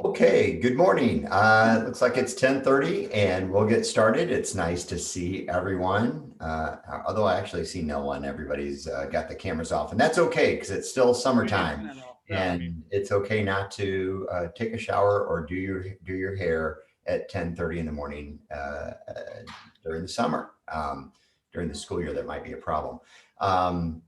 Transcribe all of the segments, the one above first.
Okay, good morning. Looks like it's 10:30 and we'll get started. It's nice to see everyone. Although I actually see no one, everybody's got the cameras off, and that's okay because it's still summertime, and it's okay not to take a shower or do your hair at 10:30 in the morning during the summer. During the school year, that might be a problem. Um,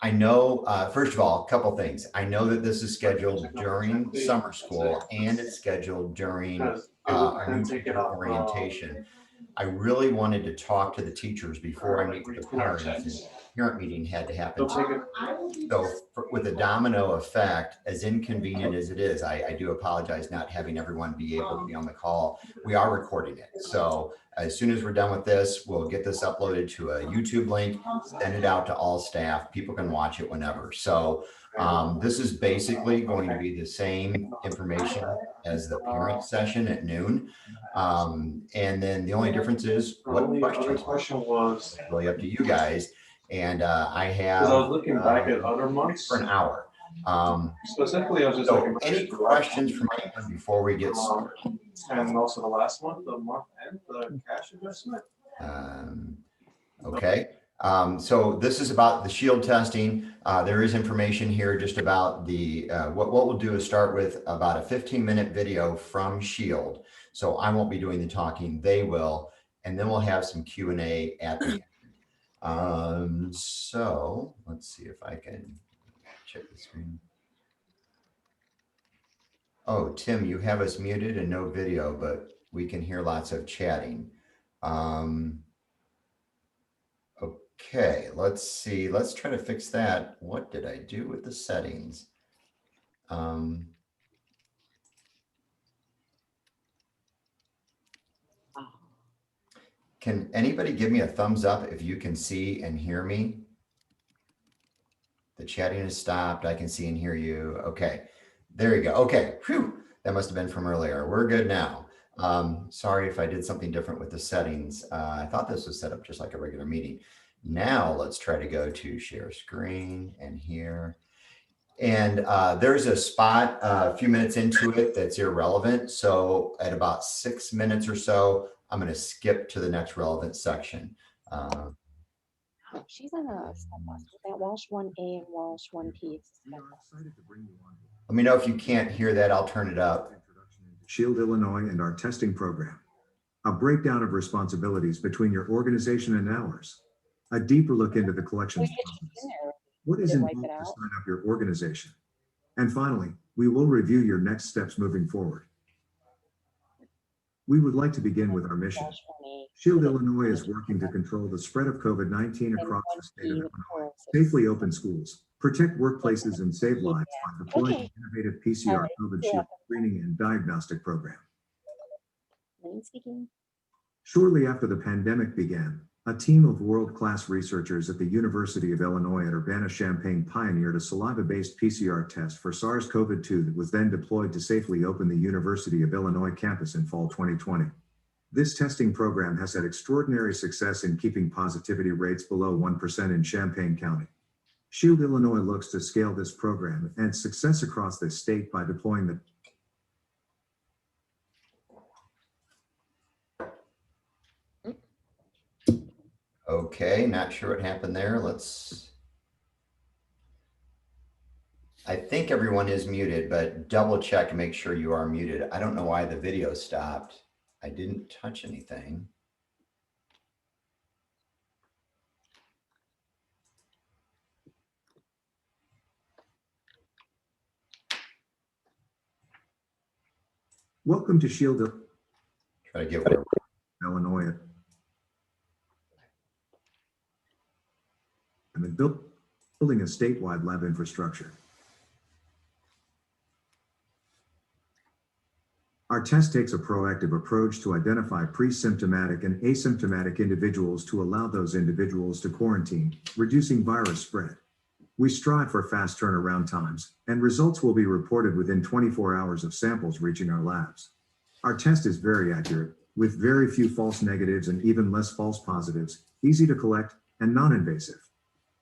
I know, first of all, a couple things. I know that this is scheduled during summer school and it's scheduled during our new teacher orientation. I really wanted to talk to the teachers before I meet with the parents, and parent meeting had to happen today. So with a domino effect, as inconvenient as it is, I do apologize not having everyone be able to be on the call. We are recording it. So as soon as we're done with this, we'll get this uploaded to a YouTube link, send it out to all staff. People can watch it whenever. So this is basically going to be the same information as the parent session at noon. And then the only difference is what questions. Question was It's really up to you guys. And I because have I was looking back at other months. for an hour. Specifically, I was just So looking any questions from anyone before we get started? and also the last month, the month end, the cash adjustment. Okay. So this is about the shield testing. There is information here just about the, what we'll do is start with about a 15-minute video from Shield. So I won't be doing the talking, they will, and then we'll have some Q&A at the end. So let's see if I can check the screen. Oh, Tim, you have us muted and no video, but we can hear lots of chatting. Okay, let's see. Let's try to fix that. What did I do with the settings? Can anybody give me a thumbs up if you can see and hear me? The chatting has stopped. I can see and hear you. Okay, there you go. Okay, whew, that must have been from earlier. We're good now. Sorry if I did something different with the settings. I thought this was set up just like a regular meeting. Now let's try to go to share screen and here. And there's a spot a few minutes into it that's irrelevant. So at about 6 minutes or so, I'm going to skip to the next relevant section. She's on a step bus with that Walsh 1A and Walsh 1P. Let me know if you can't hear that. I'll turn it up. Shield Illinois and our testing program. A breakdown of responsibilities between your organization and ours. A deeper look into the collections process. What is involved to sign up your organization? And finally, we will review your next steps moving forward. We would like to begin with our mission. Shield Illinois is working to control the spread of COVID-19 across the state of Illinois, safely open schools, protect workplaces, and save lives by deploying an innovative PCR COVID shield screening and diagnostic program. Shortly after the pandemic began, a team of world-class researchers at the University of Illinois at Urbana-Champaign pioneered a saliva-based PCR test for SARS-CoV-2 that was then deployed to safely open the University of Illinois campus in fall 2020. This testing program has had extraordinary success in keeping positivity rates below 1% in Champaign County. Shield Illinois looks to scale this program and success across the state by deploying the Okay, not sure what happened there. I think everyone is muted, but double check and make sure you are muted. I don't know why the video stopped. I didn't touch anything. Welcome to Shield Try to get where Illinois. And building a statewide lab infrastructure. Our test takes a proactive approach to identify pre-symptomatic and asymptomatic individuals to allow those individuals to quarantine, reducing virus spread. We strive for fast turnaround times, and results will be reported within 24 hours of samples reaching our labs. Our test is very accurate, with very few false negatives and even less false positives, easy to collect, and non-invasive.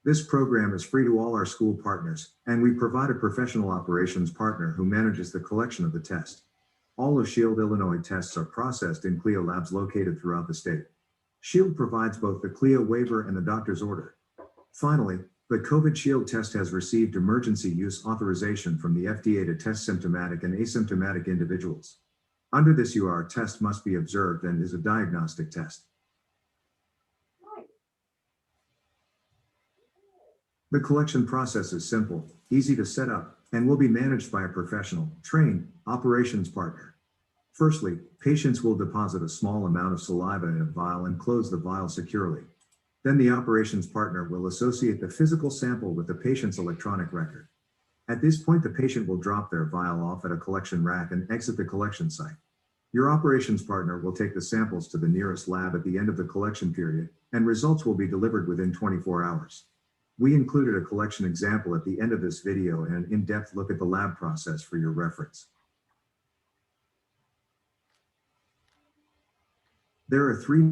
This program is free to all our school partners, and we provide a professional operations partner who manages the collection of the test. All of Shield Illinois tests are processed in CLIA labs located throughout the state. Shield provides both the CLIA waiver and the doctor's order. Finally, the COVID Shield test has received emergency use authorization from the FDA to test symptomatic and asymptomatic individuals. Under this UR test must be observed and is a diagnostic test. The collection process is simple, easy to set up, and will be managed by a professional, trained operations partner. Firstly, patients will deposit a small amount of saliva in a vial and close the vial securely. Then the operations partner will associate the physical sample with the patient's electronic record. At this point, the patient will drop their vial off at a collection rack and exit the collection site. Your operations partner will take the samples to the nearest lab at the end of the collection period, and results will be delivered within 24 hours. We included a collection example at the end of this video and an in-depth look at the lab process for your reference. There are three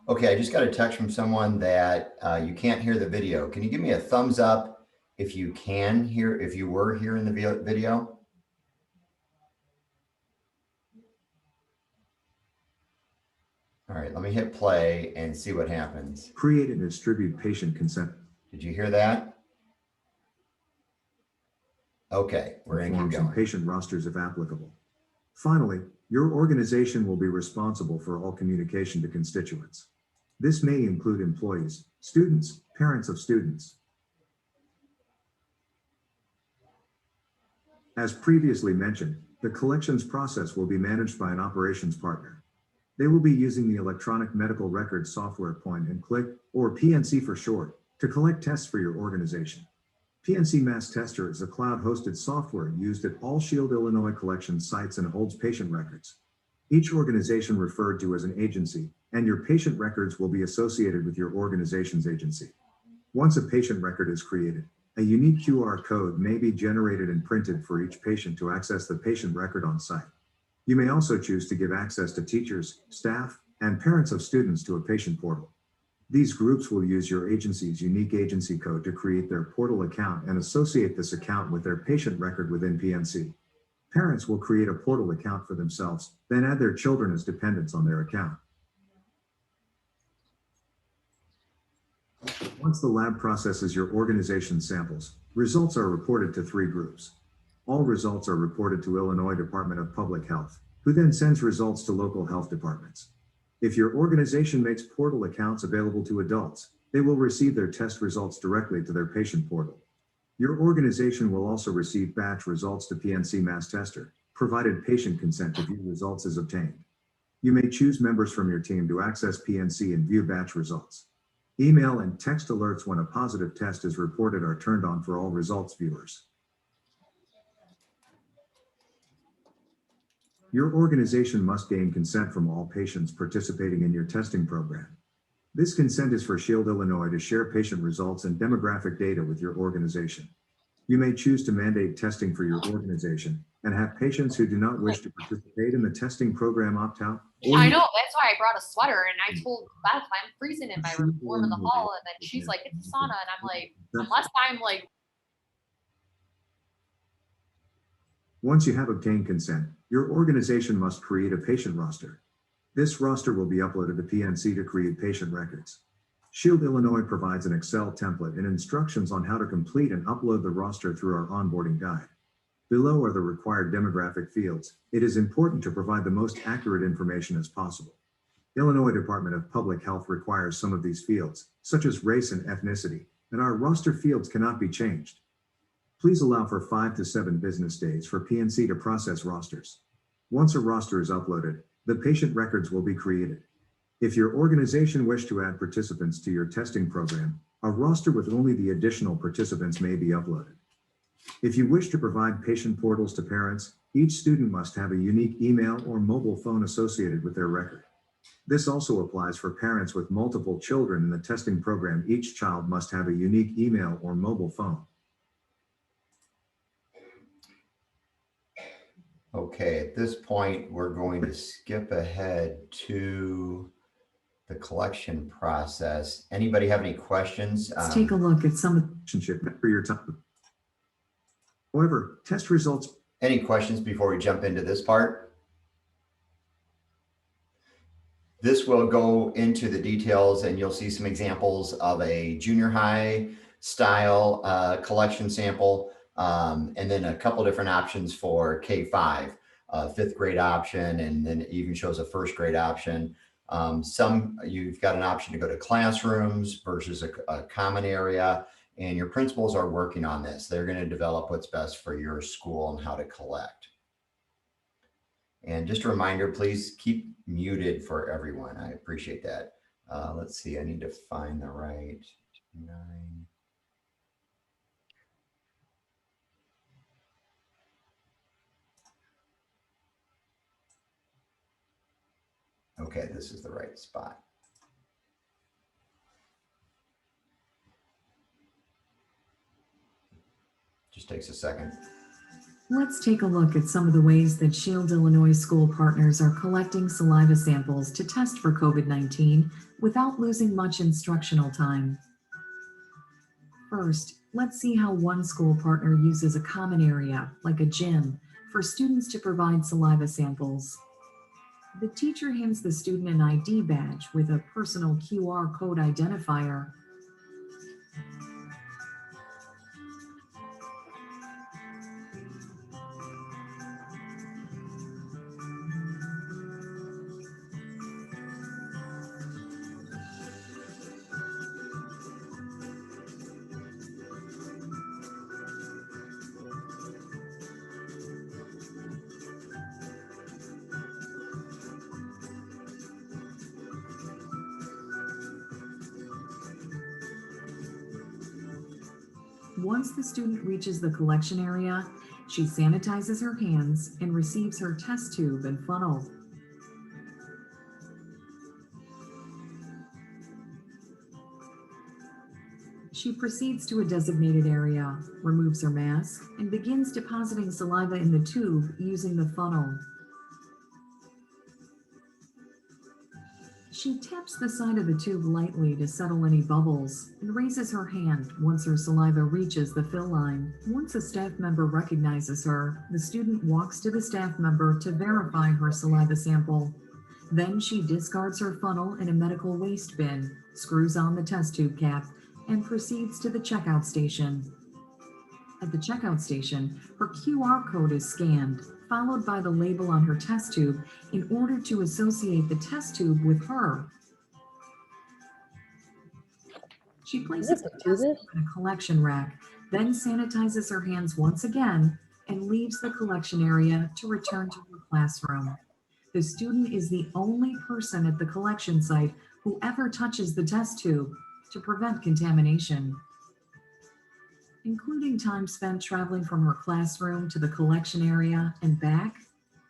Okay, I just got a text from someone that you can't hear the video. Can you give me a thumbs up if you can hear, if you were here in the video? All right, let me hit play and see what happens. create and distribute patient consent Did you hear that? Okay, we're going to keep forms and going. patient rosters if applicable. Finally, your organization will be responsible for all communication to constituents. This may include employees, students, parents of students. As previously mentioned, the collections process will be managed by an operations partner. They will be using the electronic medical record software point and click, or PNC for short, to collect tests for your organization. PNC Mass Tester is a cloud-hosted software used at all Shield Illinois collection sites and holds patient records. Each organization referred to as an agency, and your patient records will be associated with your organization's agency. Once a patient record is created, a unique QR code may be generated and printed for each patient to access the patient record on site. You may also choose to give access to teachers, staff, and parents of students to a patient portal. These groups will use your agency's unique agency code to create their portal account and associate this account with their patient record within PNC. Parents will create a portal account for themselves, then add their children as dependents on their account. Once the lab processes your organization's samples, results are reported to 3 groups. All results are reported to Illinois Department of Public Health, who then sends results to local health departments. If your organization makes portal accounts available to adults, they will receive their test results directly to their patient portal. Your organization will also receive batch results to PNC Mass Tester, provided patient consent to view results is obtained. You may choose members from your team to access PNC and view batch results. Email and text alerts when a positive test is reported are turned on for all results viewers. Your organization must gain consent from all patients participating in your testing program. This consent is for Shield Illinois to share patient results and demographic data with your organization. You may choose to mandate testing for your organization and have patients who do not wish to participate in the testing program opt out. I know, that's why I brought a sweater and I told Beth I'm freezing in my room in the hall, and then she's like, it's a sauna, and I'm like, unless I'm like. Once you have obtained consent, your organization must create a patient roster. This roster will be uploaded to PNC to create patient records. Shield Illinois provides an Excel template and instructions on how to complete and upload the roster through our onboarding guide. Below are the required demographic fields. It is important to provide the most accurate information as possible. Illinois Department of Public Health requires some of these fields, such as race and ethnicity, and our roster fields cannot be changed. Please allow for 5 to 7 business days for PNC to process rosters. Once a roster is uploaded, the patient records will be created. If your organization wishes to add participants to your testing program, a roster with only the additional participants may be uploaded. If you wish to provide patient portals to parents, each student must have a unique email or mobile phone associated with their record. This also applies for parents with multiple children in the testing program. Each child must have a unique email or mobile phone. Okay, at this point, we're going to skip ahead to the collection process. Anybody have any questions? Let's take a look at some relationship for your time. However, test results. Any questions before we jump into this part? This will go into the details and you'll see some examples of a junior high style collection sample, and then a couple different options for K-5, fifth grade option, and then it even shows a first grade option. Some you've got an option to go to classrooms versus a common area, and your principals are working on this. They're going to develop what's best for your school and how to collect. And just a reminder, please keep muted for everyone. I appreciate that. Let's see, I need to find the right 9. Okay, this is the right spot. Just takes a second. Let's take a look at some of the ways that Shield Illinois school partners are collecting saliva samples to test for COVID-19 without losing much instructional time. First, let's see how one school partner uses a common area, like a gym, for students to provide saliva samples. The teacher hands the student an ID badge with a personal QR code identifier. Once the student reaches the collection area, she sanitizes her hands and receives her test tube and funnel. She proceeds to a designated area, removes her mask, and begins depositing saliva in the tube using the funnel. She taps the side of the tube lightly to settle any bubbles and raises her hand once her saliva reaches the fill line. Once a staff member recognizes her, the student walks to the staff member to verify her saliva sample. Then she discards her funnel in a medical waste bin, screws on the test tube cap, and proceeds to the checkout station. At the checkout station, her QR code is scanned, followed by the label on her test tube in order to associate the test tube with her. She places the test tube in a collection rack, then sanitizes her hands once again and leaves the collection area to return to her classroom. The student is the only person at the collection site who ever touches the test tube to prevent contamination. Including time spent traveling from her classroom to the collection area and back,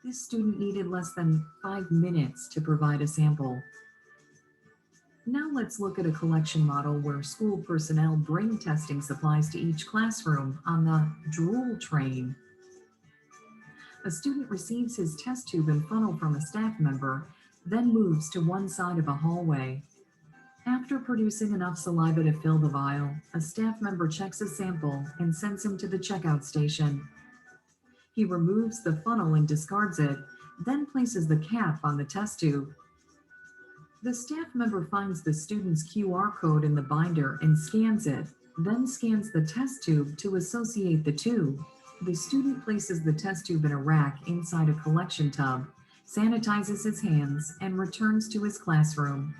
this student needed less than 5 minutes to provide a sample. Now let's look at a collection model where school personnel bring testing supplies to each classroom on the drool train. A student receives his test tube and funnel from a staff member, then moves to one side of a hallway. After producing enough saliva to fill the vial, a staff member checks his sample and sends him to the checkout station. He removes the funnel and discards it, then places the cap on the test tube. The staff member finds the student's QR code in the binder and scans it, then scans the test tube to associate the two. The student places the test tube in a rack inside a collection tub, sanitizes his hands, and returns to his classroom.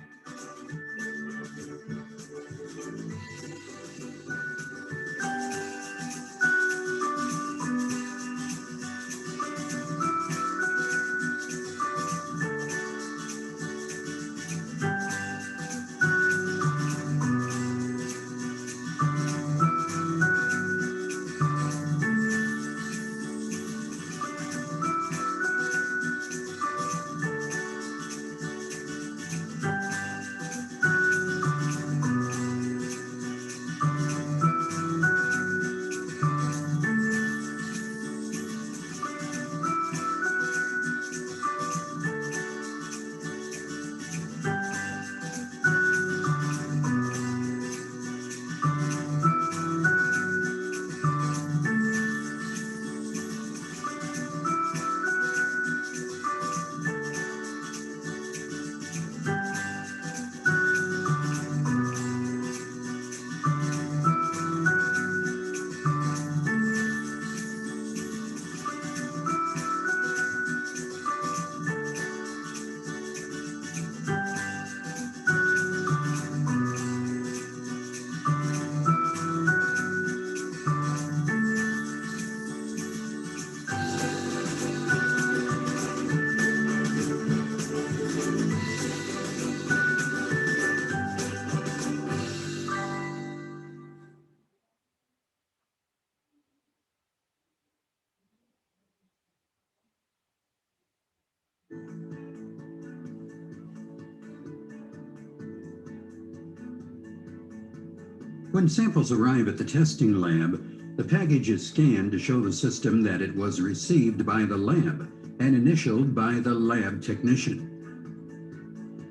When samples arrive at the testing lab, the package is scanned to show the system that it was received by the lab and initialed by the lab technician.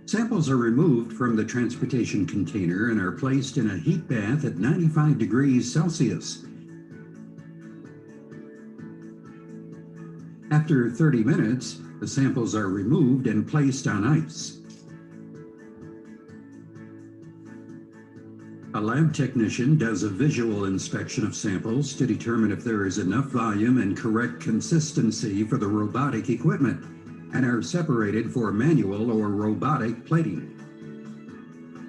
Samples are removed from the transportation container and are placed in a heat bath at 95 degrees Celsius. After 30 minutes, the samples are removed and placed on ice. A lab technician does a visual inspection of samples to determine if there is enough volume and correct consistency for the robotic equipment, and are separated for manual or robotic plating.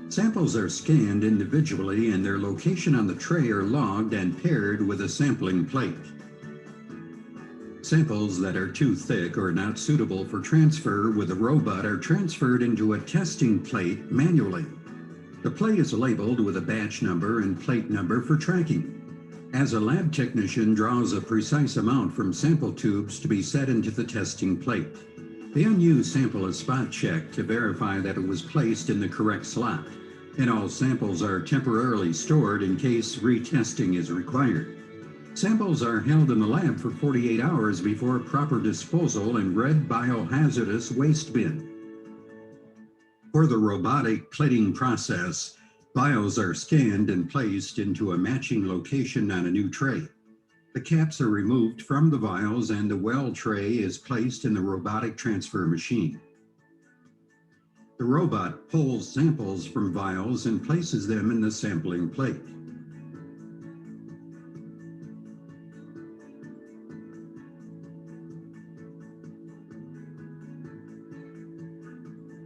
Samples are scanned individually and their location on the tray are logged and paired with a sampling plate. Samples that are too thick or not suitable for transfer with a robot are transferred into a testing plate manually. The plate is labeled with a batch number and plate number for tracking. As a lab technician draws a precise amount from sample tubes to be set into the testing plate, the unused sample is spot checked to verify that it was placed in the correct slot, and all samples are temporarily stored in case retesting is required. Samples are held in the lab for 48 hours before proper disposal in red biohazardous waste bin. For the robotic plating process, vials are scanned and placed into a matching location on a new tray. The caps are removed from the vials and the well tray is placed in the robotic transfer machine. The robot pulls samples from vials and places them in the sampling plate.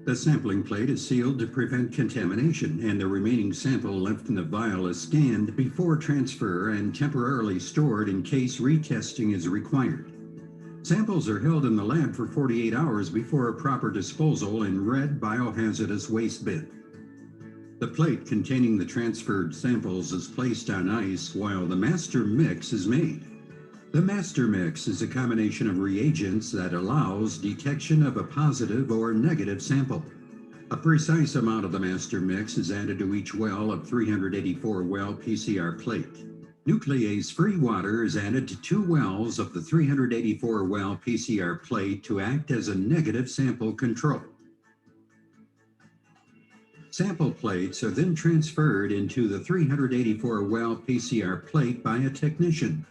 The sampling plate is sealed to prevent contamination, and the remaining sample left in the vial is scanned before transfer and temporarily stored in case retesting is required. Samples are held in the lab for 48 hours before proper disposal in red biohazardous waste bin. The plate containing the transferred samples is placed on ice while the master mix is made. The master mix is a combination of reagents that allows detection of a positive or negative sample. A precise amount of the master mix is added to each well of 384 well PCR plate. Nuclease-free water is added to 2 wells of the 384 well PCR plate to act as a negative sample control. Sample plates are then transferred into the 384 well PCR plate by a technician.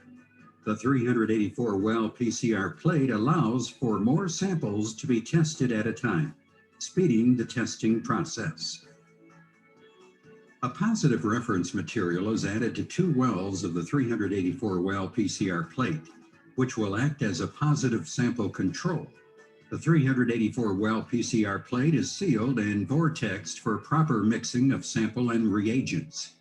The 384 well PCR plate allows for more samples to be tested at a time, speeding the testing process. A positive reference material is added to 2 wells of the 384 well PCR plate, which will act as a positive sample control. The 384 well PCR plate is sealed and vortexed for proper mixing of sample and reagents.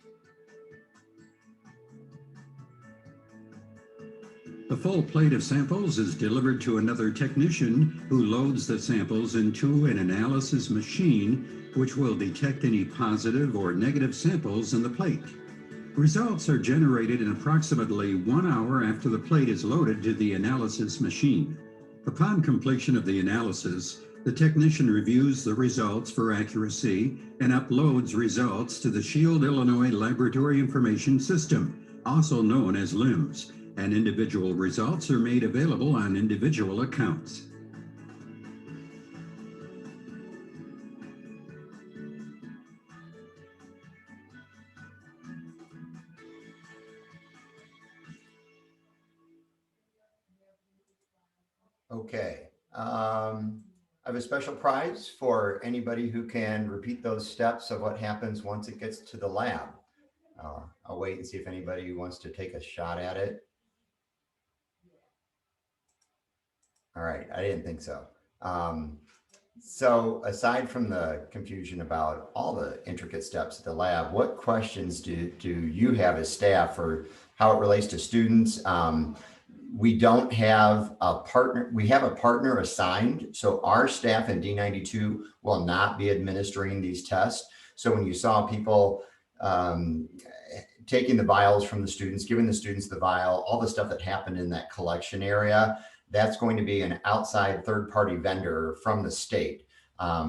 The full plate of samples is delivered to another technician who loads the samples into an analysis machine, which will detect any positive or negative samples in the plate. Results are generated in approximately 1 hour after the plate is loaded to the analysis machine. Upon completion of the analysis, the technician reviews the results for accuracy and uploads results to the Shield, Illinois Laboratory Information System, also known as LIMS, and individual results are made available on individual accounts. Okay. I have a special prize for anybody who can repeat those steps of what happens once it gets to the lab. I'll wait and see if anybody wants to take a shot at it. All right, I didn't think so. So aside from the confusion about all the intricate steps at the lab, what questions do you have as staff for how it relates to students? We don't have a partner. We have a partner assigned. So our staff in D92 will not be administering these tests. So when you saw people taking the vials from the students, giving the students the vial, all the stuff that happened in that collection area, that's going to be an outside third-party vendor from the state.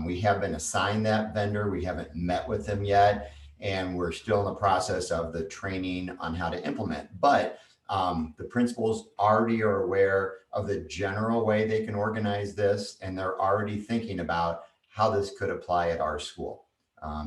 We have been assigned that vendor. We haven't met with them yet, and we're still in the process of the training on how to implement. But the principals already are aware of the general way they can organize this, and they're already thinking about how this could apply at our school.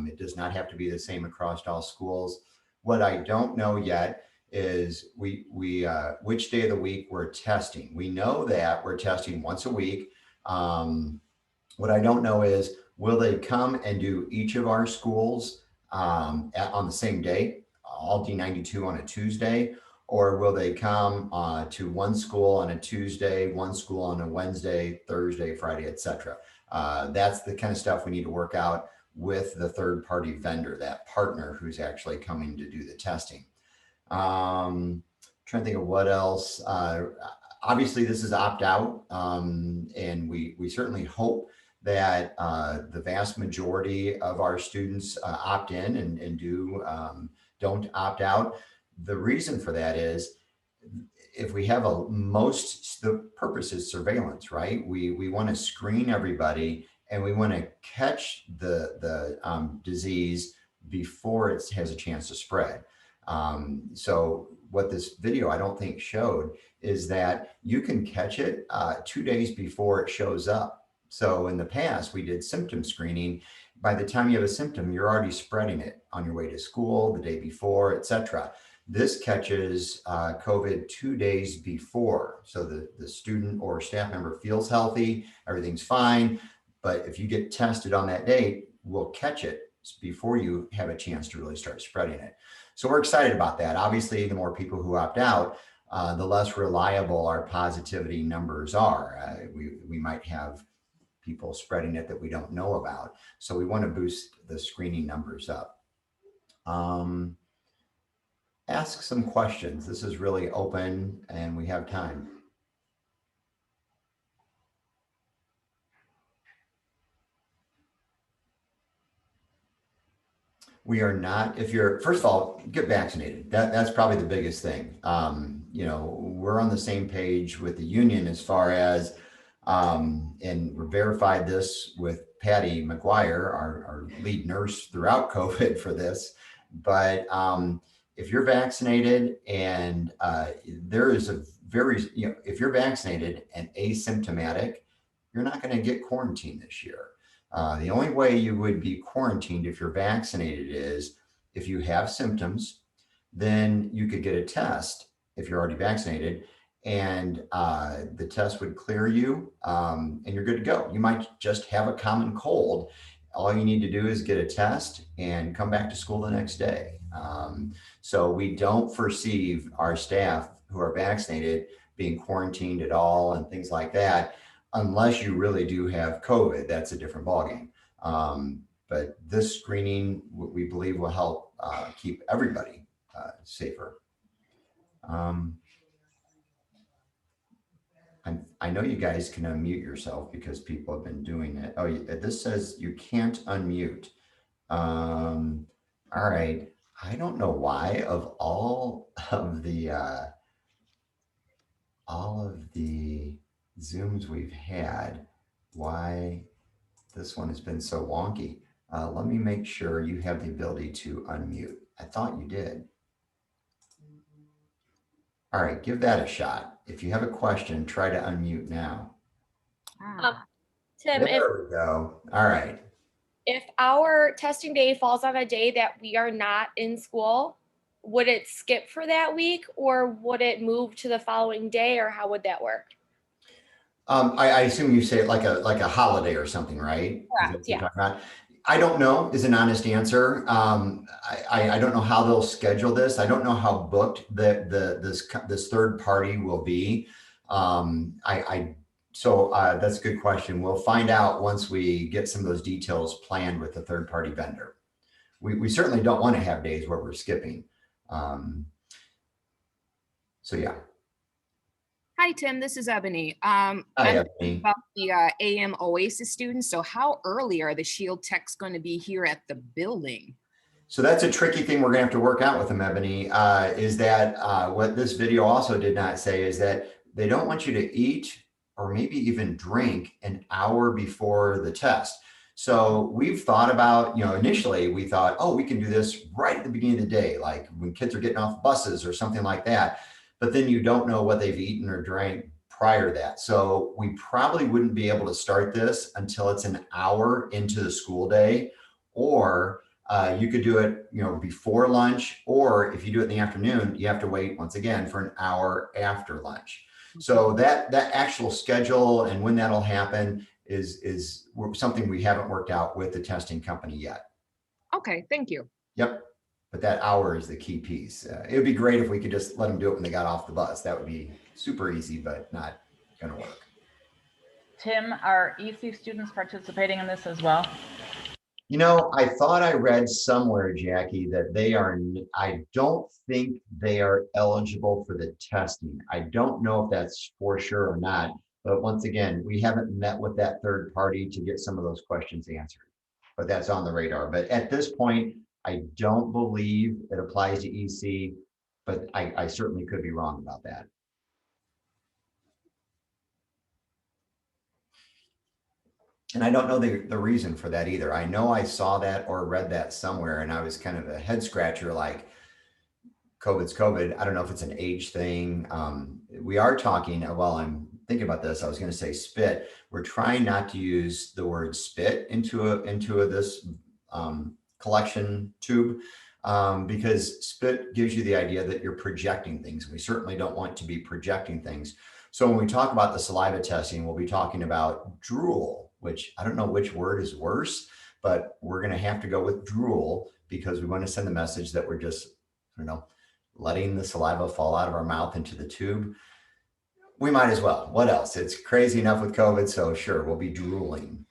It does not have to be the same across all schools. What I don't know yet is which day of the week we're testing. We know that we're testing once a week. What I don't know is, will they come and do each of our schools on the same day, all D92 on a Tuesday, or will they come to one school on a Tuesday, one school on a Wednesday, Thursday, Friday, etc. That's the kind of stuff we need to work out with the third-party vendor, that partner who's actually coming to do the testing. Trying to think of what else. Obviously, this is opt-out, and we certainly hope that the vast majority of our students opt in and don't opt out. The reason for that is, if we have the purpose is surveillance, right? We want to screen everybody, and we want to catch the disease before it has a chance to spread. So what this video I don't think showed is that you can catch it 2 days before it shows up. So in the past, we did symptom screening. By the time you have a symptom, you're already spreading it on your way to school, the day before, etc. This catches COVID 2 days before. So the student or staff member feels healthy, everything's fine. But if you get tested on that date, we'll catch it before you have a chance to really start spreading it. So we're excited about that. Obviously, the more people who opt out, the less reliable our positivity numbers are. We might have people spreading it that we don't know about. So we want to boost the screening numbers up. Ask some questions. This is really open and we have time. We are not, first of all, get vaccinated. That's probably the biggest thing. We're on the same page with the union as far as, and we verified this with Patty McGuire, our lead nurse throughout COVID for this. But if you're vaccinated and if you're vaccinated and asymptomatic, you're not going to get quarantined this year. The only way you would be quarantined if you're vaccinated is if you have symptoms, then you could get a test if you're already vaccinated, and the test would clear you and you're good to go. You might just have a common cold. all you need to do is get a test and come back to school the next day. So we don't foresee our staff who are vaccinated being quarantined at all and things like that, unless you really do have COVID. That's a different ballgame. But this screening, we believe, will help keep everybody safer. I know you guys can unmute yourself because people have been doing it. Oh, this says you can't unmute. All right. I don't know why of all of the Zooms we've had, why this one has been so wonky. Let me make sure you have the ability to unmute. I thought you did. All right, give that a shot. If you have a question, try to unmute now. Tim, There we go. All right. if our testing day falls on a day that we are not in school, would it skip for that week or would it move to the following day, or how would that work? I assume you say it like a holiday or something, right? Is that Correct, what you're yeah. talking about? I don't know is an honest answer. I don't know how they'll schedule this. I don't know how booked this third party will be. So that's a good question. We'll find out once we get some of those details planned with the third party vendor. We certainly don't want to have days where we're skipping. So yeah. Hi, Tim. This is Ebony. Hi, I'm Ebony. about the AM Oasis students. So how early are the Shield techs going to be here at the building? So that's a tricky thing we're gonna have to work out with them, Ebony, is that what this video also did not say is that they don't want you to eat or maybe even drink an hour before the test. So we've thought about, initially we thought, oh, we can do this right at the beginning of the day, like when kids are getting off buses or something like that. But then you don't know what they've eaten or drank prior to that. So we probably wouldn't be able to start this until it's an hour into the school day, or you could do it, before lunch, or if you do it in the afternoon, you have to wait once again for an hour after lunch. So that actual schedule and when that'll happen is something we haven't worked out with the testing company yet. Okay, thank you. Yep. But that hour is the key piece. It would be great if we could just let them do it when they got off the bus. That would be super easy, but not going to work. Tim, are EC students participating in this as well? I thought I read somewhere, Jackie, that I don't think they are eligible for the testing. I don't know if that's for sure or not. But once again, we haven't met with that third party to get some of those questions answered. But that's on the radar. But at this point, I don't believe it applies to EC, but I certainly could be wrong about that. And I don't know the reason for that either. I know I saw that or read that somewhere, and I was kind of a head scratcher, like COVID's COVID. I don't know if it's an age thing. We are talking, while I'm thinking about this, I was going to say spit. We're trying not to use the word spit into this collection tube, because spit gives you the idea that you're projecting things. We certainly don't want to be projecting things. So when we talk about the saliva testing, we'll be talking about drool, which I don't know which word is worse, but we're going to have to go with drool because we want to send the message that we're just, letting the saliva fall out of our mouth into the tube. We might as well. What else? It's crazy enough with COVID, so sure, we'll be drooling.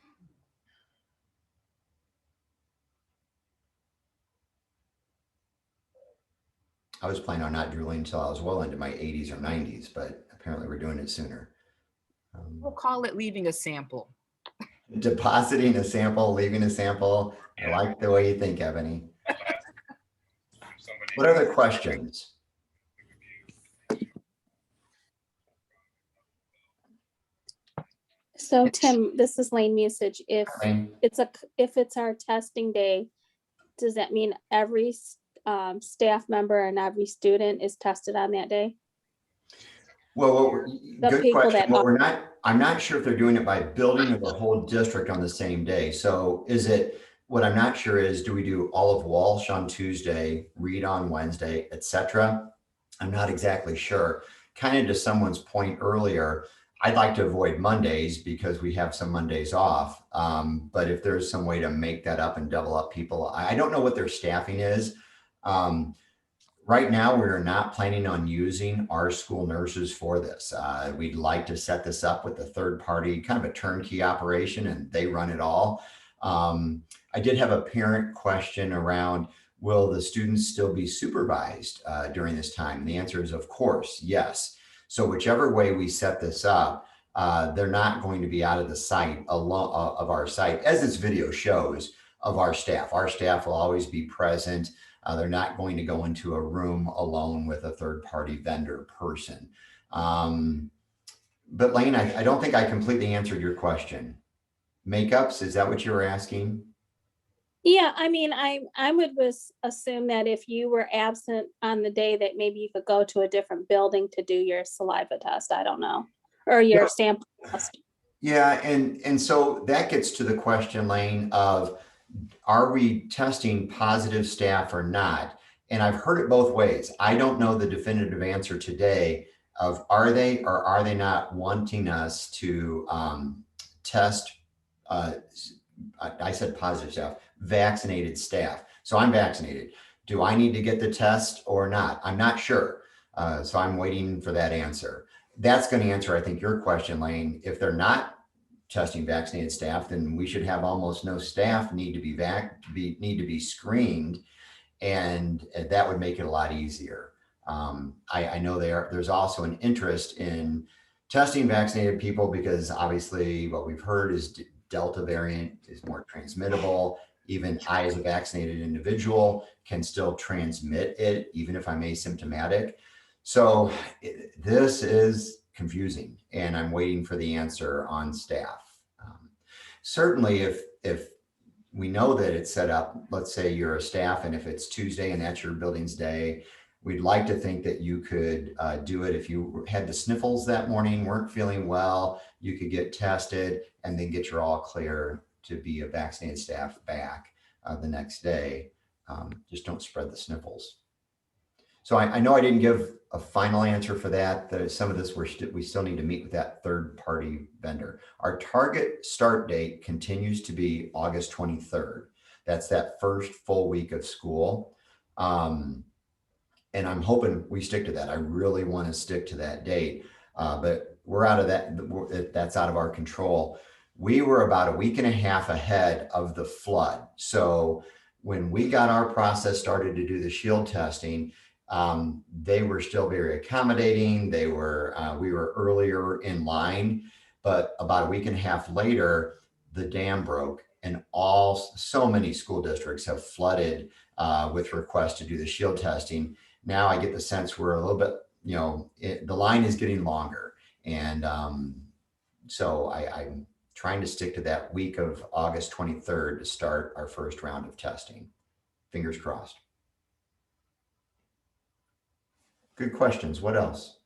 I was planning on not drooling until I was well into my 80s or 90s, but apparently we're doing it sooner. We'll call it leaving a sample. Depositing a sample, leaving a sample. I like the way you think, Ebony. What other questions? So Tim, this is Lane Musage. If it's our testing day, does that mean every staff member and every student is tested on that day? Well, The good people question. that I'm not sure if they're doing it by building or the whole district on the same day. So what I'm not sure is, do we do all of Walsh on Tuesday, Reed on Wednesday, etc.? I'm not exactly sure. Kind of to someone's point earlier, I'd like to avoid Mondays because we have some Mondays off. But if there's some way to make that up and double up people, I don't know what their staffing is. Right now, we're not planning on using our school nurses for this. We'd like to set this up with a third party, kind of a turnkey operation, and they run it all. I did have a parent question around, will the students still be supervised during this time? And the answer is, of course, yes. So whichever way we set this up, they're not going to be out of the sight of our site, as this video shows, of our staff. Our staff will always be present. They're not going to go into a room alone with a third-party vendor person. But Lane, I don't think I completely answered your question. Makeups, is that what you were asking? Yeah, I mean, I would assume that if you were absent on the day that maybe you could go to a different building to do your saliva test. I don't know, or your sample test. Yeah, and so that gets to the question, Lane, of are we testing positive staff or not? And I've heard it both ways. I don't know the definitive answer today of are they or are they not wanting us to test, I said positive staff, vaccinated staff. So I'm vaccinated. Do I need to get the test or not? I'm not sure. So I'm waiting for that answer. That's going to answer, I think, your question, Lane. If they're not testing vaccinated staff, then we should have almost no staff need to be screened, and that would make it a lot easier. I know there's also an interest in testing vaccinated people because obviously what we've heard is Delta variant is more transmittable. Even I, as a vaccinated individual, can still transmit it, even if I'm asymptomatic. So this is confusing, and I'm waiting for the answer on staff. Certainly, if we know that it's set up, let's say you're a staff, and if it's Tuesday and that's your building's day, we'd like to think that you could do it. If you had the sniffles that morning, weren't feeling well, you could get tested and then get your all clear to be a vaccinated staff back the next day. Just don't spread the sniffles. So I know I didn't give a final answer for that. Some of this we still need to meet with that third party vendor. Our target start date continues to be August 23rd. That's that first full week of school. And I'm hoping we stick to that. I really want to stick to that date, but we're out of that. That's out of our control. We were about a week and a half ahead of the flood. So when we got our process started to do the shield testing, they were still very accommodating. We were earlier in line, but about a week and a half later, the dam broke, and so many school districts have flooded with requests to do the shield testing. Now I get the sense we're a little bit, the line is getting longer. And so I'm trying to stick to that week of August 23rd to start our first round of testing. Fingers crossed. Good questions. What else?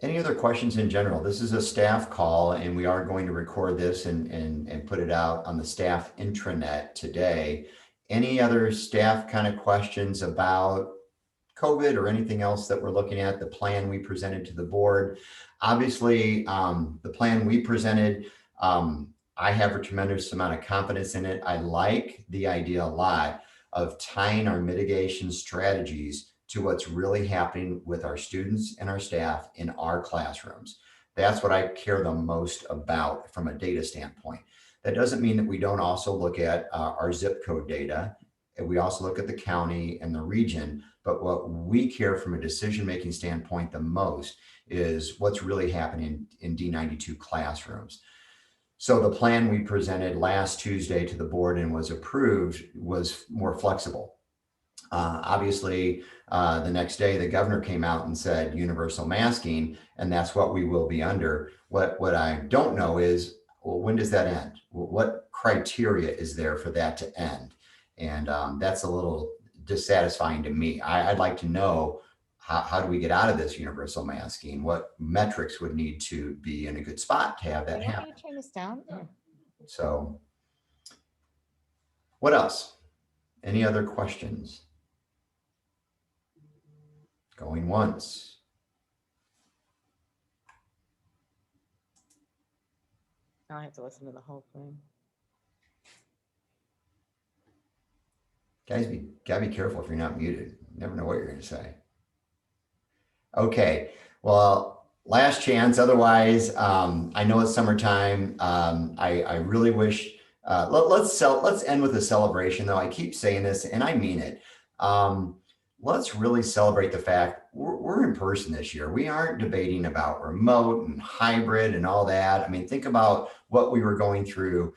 Any other questions in general? This is a staff call, and we are going to record this and put it out on the staff intranet today. Any other staff kind of questions about COVID or anything else that we're looking at, the plan we presented to the board? Obviously, the plan we presented, I have a tremendous amount of confidence in it. I like the idea a lot of tying our mitigation strategies to what's really happening with our students and our staff in our classrooms. That's what I care the most about from a data standpoint. That doesn't mean that we don't also look at our zip code data. And we also look at the county and the region, but what we care from a decision-making standpoint the most is what's really happening in D92 classrooms. So the plan we presented last Tuesday to the board and was approved was more flexible. Obviously, the next day, the governor came out and said universal masking, and that's what we will be under. What I don't know is, well, when does that end? What criteria is there for that to end? And that's a little dissatisfying to me. I'd like to know how do we get out of this universal masking? What metrics would need to be in a good spot to have that happen? Turn this down. So what else? Any other questions? Going once. I have to listen to the whole thing. Guys, gotta be careful if you're not muted. You never know what you're gonna say. Okay, well, last chance. Otherwise, I know it's summertime. I really wish, let's end with a celebration though. I keep saying this and I mean it. Let's really celebrate the fact we're in person this year. We aren't debating about remote and hybrid and all that. I mean, think about what we were going through,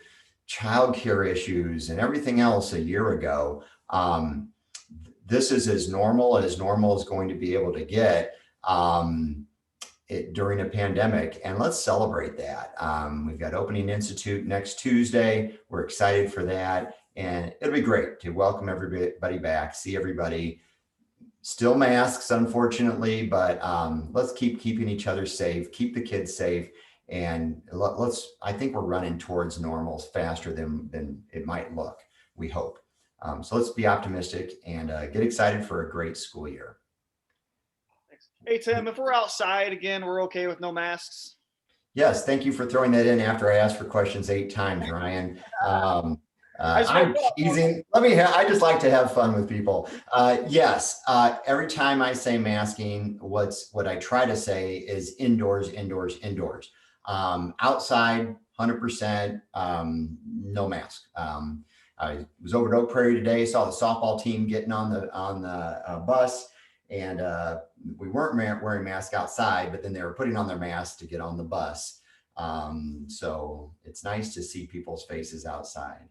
childcare issues and everything else a year ago. This is as normal is going to be able to get during a pandemic, and let's celebrate that. We've got Opening Institute next Tuesday. We're excited for that, and it'll be great to welcome everybody back, see everybody. Still masks, unfortunately, but let's keep keeping each other safe, keep the kids safe, and I think we're running towards normal faster than it might look, we hope. So let's be optimistic and get excited for a great school year. Hey, Tim, if we're outside again, we're okay with no masks? Yes, thank you for throwing that in after I asked for questions 8 times, Ryan. I'm teasing. I just like to have fun with people. Yes, every time I say masking, what I try to say is indoors, indoors, indoors. Outside, 100%, no mask. I was over at Oak Prairie today, saw the softball team getting on the bus, and we weren't wearing masks outside, but then they were putting on their masks to get on the bus. So it's nice to see people's faces outside.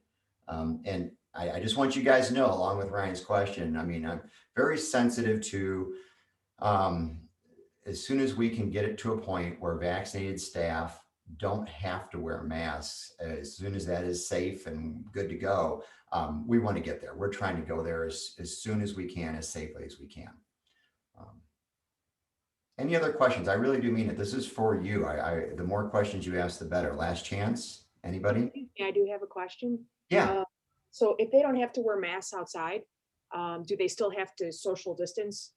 And I just want you guys to know, along with Ryan's question, I mean, I'm very sensitive to as soon as we can get it to a point where vaccinated staff don't have to wear masks, as soon as that is safe and good to go, we want to get there. We're trying to go there as soon as we can, as safely as we can. Any other questions? I really do mean it. This is for you. The more questions you ask, the better. Last chance. Anybody? I do have a question. Yeah. So if they don't have to wear masks outside, do they still have to social distance?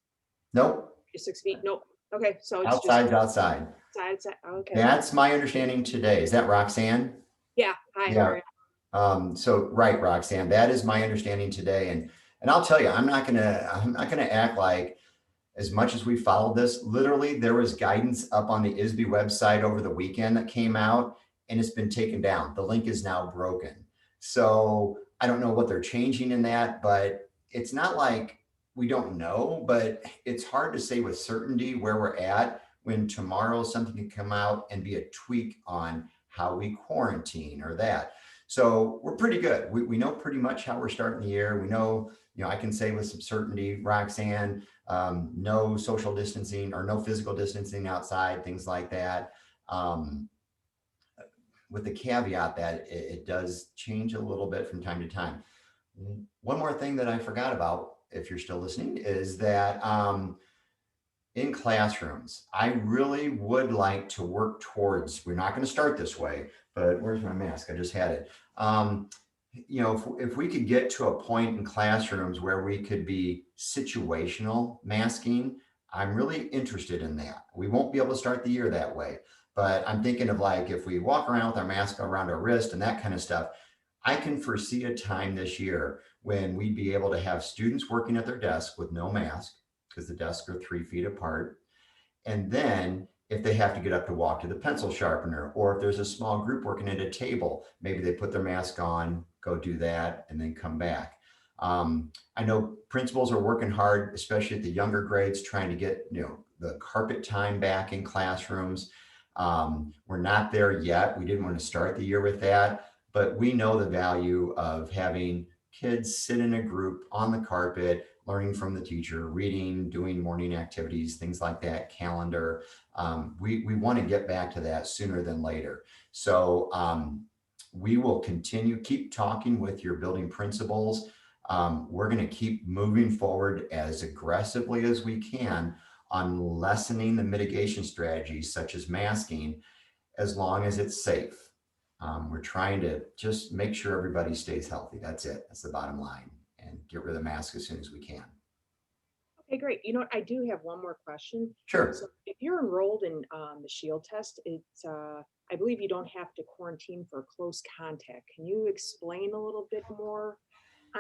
Nope. 6 feet? Nope. Okay, so it's Outside's outside. outside. Okay. That's my understanding today. Is that Roxanne? Yeah. Hi. Yeah. So right, Roxanne, that is my understanding today. And I'll tell you, I'm not gonna act like, as much as we followed this, literally there was guidance up on the ISB website over the weekend that came out, and it's been taken down. The link is now broken. So I don't know what they're changing in that, but it's not like we don't know, but it's hard to say with certainty where we're at when tomorrow something can come out and be a tweak on how we quarantine or that. So we're pretty good. We know pretty much how we're starting the year. We know, I can say with some certainty, Roxanne, no social distancing or no physical distancing outside, things like that. With the caveat that it does change a little bit from time to time. One more thing that I forgot about, if you're still listening, is that in classrooms, I really would like to work towards, we're not going to start this way, but where's my mask? I just had it. If we could get to a point in classrooms where we could be situational masking, I'm really interested in that. We won't be able to start the year that way, but I'm thinking of like, if we walk around with our mask around our wrist and that kind of stuff, I can foresee a time this year when we'd be able to have students working at their desk with no mask, because the desks are 3 feet apart. And then if they have to get up to walk to the pencil sharpener, or if there's a small group working at a table, maybe they put their mask on, go do that, and then come back. I know principals are working hard, especially at the younger grades, trying to get the carpet time back in classrooms. We're not there yet. We didn't want to start the year with that, but we know the value of having kids sit in a group on the carpet, learning from the teacher, reading, doing morning activities, things like that, calendar. We want to get back to that sooner than later. So we will keep talking with your building principals. We're going to keep moving forward as aggressively as we can on lessening the mitigation strategies such as masking, as long as it's safe. We're trying to just make sure everybody stays healthy. That's it. That's the bottom line. And get rid of the mask as soon as we can. Okay, great. You know what? I do have one more question. Sure. So if you're enrolled in the Shield test, it's I believe you don't have to quarantine for close contact. Can you explain a little bit more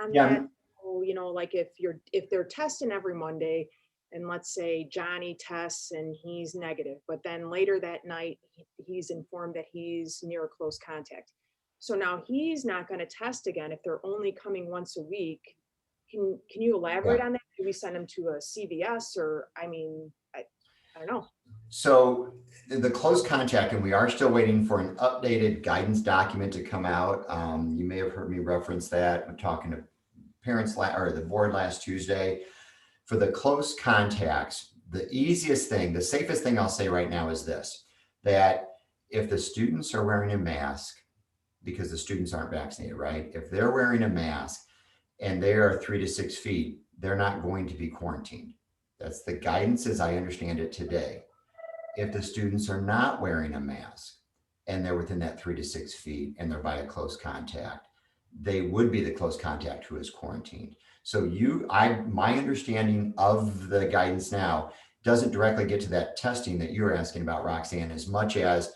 on Yeah. that? Oh, you know, like if they're testing every Monday, and let's say Johnny tests and he's negative, but then later that night he's informed that he's near a close contact. So now he's not going to test again if they're only coming once a week. Can you elaborate on that? Do we send them to a CVS, or I mean, I don't know. So the close contact, and we are still waiting for an updated guidance document to come out. You may have heard me reference that. I'm talking to parents or the board last Tuesday. For the close contacts, the easiest thing, the safest thing I'll say right now is this, that if the students are wearing a mask, because the students aren't vaccinated, right? If they're wearing a mask and they are 3 to 6 feet, they're not going to be quarantined. That's the guidance as I understand it today. If the students are not wearing a mask and they're within that 3 to 6 feet and they're by a close contact, they would be the close contact who is quarantined. So my understanding of the guidance now doesn't directly get to that testing that you're asking about, Roxanne, as much as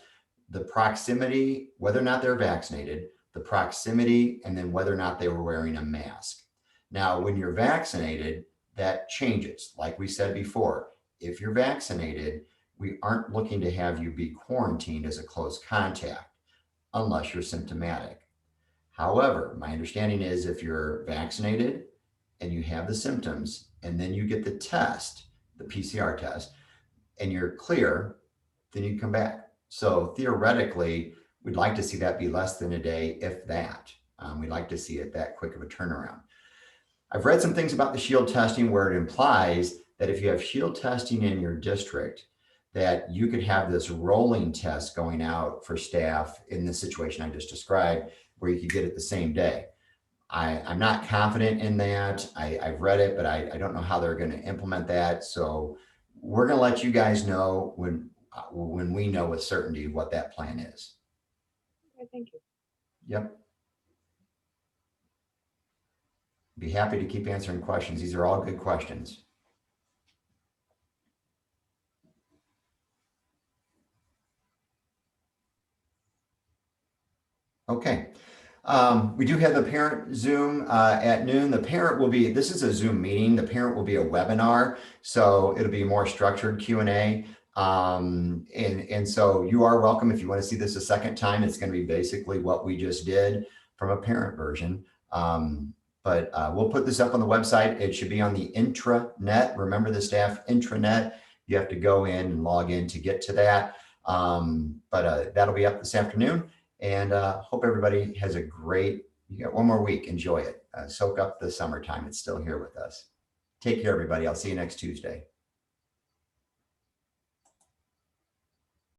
the proximity, whether or not they're vaccinated, the proximity, and then whether or not they were wearing a mask. Now, when you're vaccinated, that changes. Like we said before, if you're vaccinated, we aren't looking to have you be quarantined as a close contact unless you're symptomatic. However, my understanding is if you're vaccinated and you have the symptoms and then you get the test, the PCR test, and you're clear, then you come back. So theoretically, we'd like to see that be less than a day, if that. We'd like to see it that quick of a turnaround. I've read some things about the Shield testing where it implies that if you have Shield testing in your district, that you could have this rolling test going out for staff in the situation I just described, where you could get it the same day. I'm not confident in that. I've read it, but I don't know how they're going to implement that. So we're going to let you guys know when we know with certainty what that plan is. Okay, thank you. Yep. Be happy to keep answering questions. These are all good questions. Okay. We do have the parent Zoom at noon. The parent will be, this is a Zoom meeting. The parent will be a webinar. So it'll be a more structured Q&A. And so you are welcome if you want to see this a second time. It's going to be basically what we just did from a parent version. But we'll put this up on the website. It should be on the intranet. Remember the staff intranet. You have to go in and log in to get to that. But that'll be up this afternoon. And hope everybody has a great, you got one more week. Enjoy it. Soak up the summertime. It's still here with us. Take care, everybody. I'll see you next Tuesday.